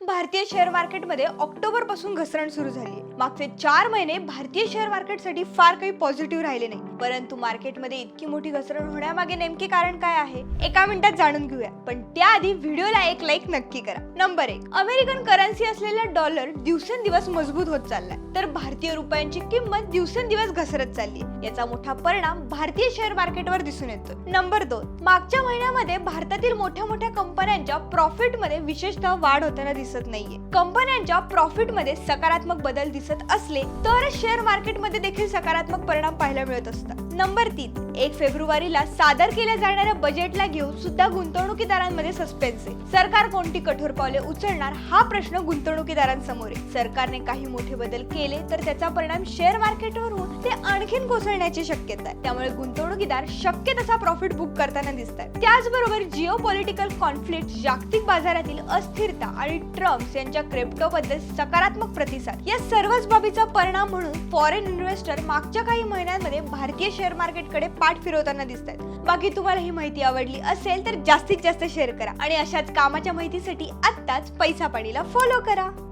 भारतीय शेअर मार्केटमध्ये ऑक्टोबर पासून घसरण सुरू झाली आहे। मागचे 4 महिने भारतीय शेअर मार्केटसाठी फार काही पॉझिटिव्ह राहिले नाही, परंतु मार्केटमध्ये इतकी मोठी घसरण होण्यामागे नेमके कारण काय आहे एका मिनिटात जाणून घेऊया। पण त्याआधी व्हिडिओला एक लाईक नक्की करा। नंबर 1, अमेरिकन करन्सी असलेला डॉलर दिवसेंदिवस मजबूत होत चाललाय, तर भारतीय रुपयांची किंमत दिवसेंदिवस घसरत चालली आहे। याचा मोठा परिणाम भारतीय शेअर मार्केटवर दिसून येतो। नंबर 2, मागच्या महिन्यामध्ये भारतातील मोठ्या कंपन्यांच्या प्रॉफिटमध्ये विशेषतः वाढ होताना दिसत नाहीये। कंपन्यांच्या प्रॉफिटमध्ये सकारात्मक बदल दिसत असले तर शेअर मार्केटमध्ये देखील सकारात्मक परिणाम पाहायला मिळत असतात। नंबर 3, 1 फेब्रुवारीला सादर केल्या जाणाऱ्या बजेटला घेऊन सुद्धा गुंतवणुकीदारांमध्ये सस्पेन्स आहे। सरकार कोणती कठोर पावले उचलणार हा प्रश्न गुंतवणुकीदारांसमोर आहे। सरकारने काही मोठे बदल केले तर त्याचा परिणाम शेअर मार्केटवर होऊन ते आणखीन कोसळण्याची शक्यता आहे। त्यामुळे गुंतवणुकीदार शक्य तसा प्रॉफिट बुक करताना दिसतात। त्याचबरोबर जिओपॉलिटिकल कॉन्फ्लिक्ट, जागतिक बाजारातील अस्थिरता आणि ट्रम्प यांच्या क्रिप्टोबद्दल सकारात्मक प्रतिसाद या सर्वच बाबीचा परिणाम म्हणून फॉरेन इन्व्हेस्टर मागच्या काही महिन्यांमध्ये भारतीय शेअर मार्केटकडे पाठ फिरवताना दिसतात। बाकी तुम्हाला ही माहिती आवडली असेल तर जास्तीत जास्त शेअर करा आणि अशाच कामाच्या माहितीसाठी आत्ताच पैसा पाणीला फॉलो करा।